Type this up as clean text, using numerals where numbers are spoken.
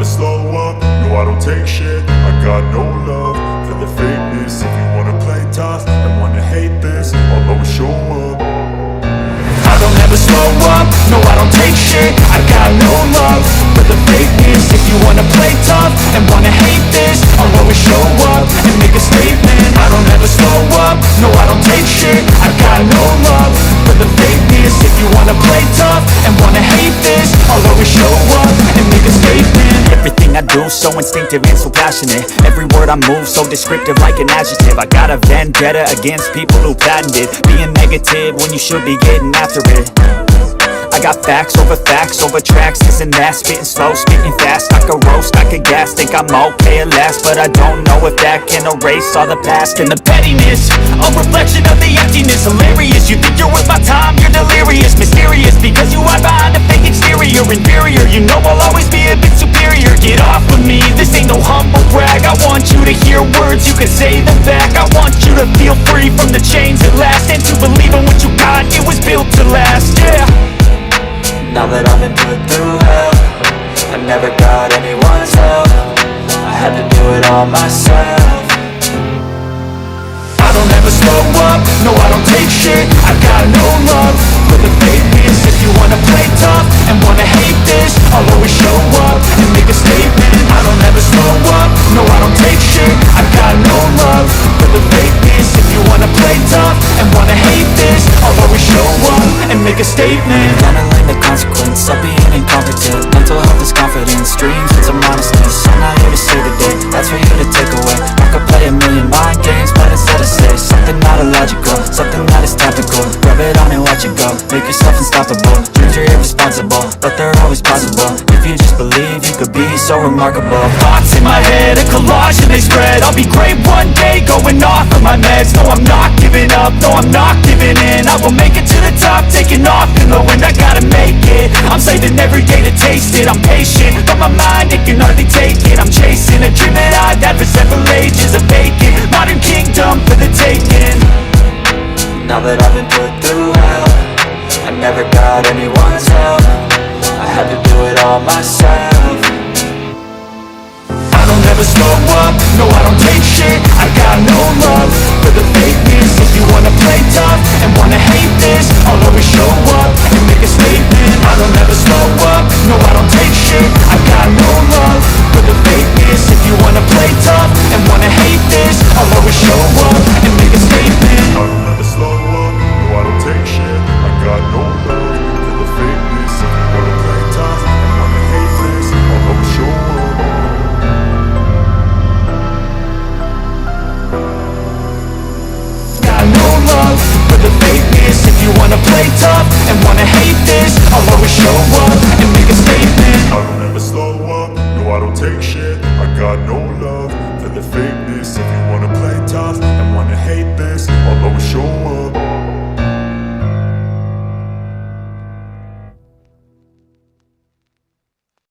never slow up, no I don't take shit. I got no love for the fakeness. If you wanna play tough and wanna hate this, I'll always show up. I don't ever slow up, no I don't take shit. I got no love for the fakeness. If you wanna play tough and wanna hate this, I'll always show up and make a statement. I don't ever slow up, no I don't take shit. I got no love for the fakeness. If you wanna play tough and wanna hate this, I'll always show up and make a statement. Everything I do so instinctive and so passionate. Every word I move so descriptive like an adjective. I got a vendetta against people who patented being negative when you should be getting after it. I got facts over tracks, this and that. Spitting slow, spitting fast, I could roast, I could gas. Think I'm okay at last, but I don't know if that can erase all the past. And the pettiness, a reflection of the emptiness. Hilarious, you think you're worth my time, you're delirious. Mysterious, because you hide behind a fake exterior. Inferior, you know I'll always be a bit superior. Get off of me, this ain't no humble brag. I want you to hear words, you can say them back. I want you to feel free from the chains at last, and to believe in what you got, it was built to last, yeah. Now that I've been put through hell, I never got anyone's help. I had to do it all myself. I don't ever slow up, no I don't take shit. I got no love for the fakeness. If you wanna play tough and wanna hate this, I'll always show up and make a statement. I don't ever slow up, no I don't take shit. I got no love for the fakeness. If you wanna play tough and wanna hate this, I'll always show up and make a statement. Gonna learn the consequence of being incompetent. Mental health is confidence, dreams and some honestness. I'm not here to save the day, that's for you to take away. I could play a million mind games, but instead of say something not illogical, something that is topical. Rub it on and watch it go, make yourself unstoppable. Dreams are irresponsible, but they're always possible. If you just believe, you could be so remarkable. Thoughts in my head, a collage and they spread. I'll be great one day, going off of my meds. No, I'm not giving up, no, I'm not giving in. I will make it to the top, taking off in the wind. I gotta make it, I'm saving every day to taste it. I'm patient, but my mind, it can hardly take it. I'm chasing a dream that I've had for several ages. A vacant, modern kingdom for the taking. Now that I've been put through hell, I never got anyone's help. I had to do it all myself. I don't ever slow up, no I don't take shit. I got no love for the fakeness. If you wanna play tough and wanna hate this, I'll always show up and make a statement. I don't ever slow up, no I don't take shit. I got no love for the fakeness. If you wanna play tough and wanna hate this, I'll always show up and make a statement. I don't ever slow up, no I don't take shit. I got no love for the fakeness. If you wanna play tough and wanna hate this, I'll always show up. Got no love for the fakeness. If you wanna play tough and wanna hate this, I'll always show up and make a statement. I don't ever slow up, no I don't take shit. I got no love for the fakeness. If you wanna play tough and wanna hate this, I'll always show up.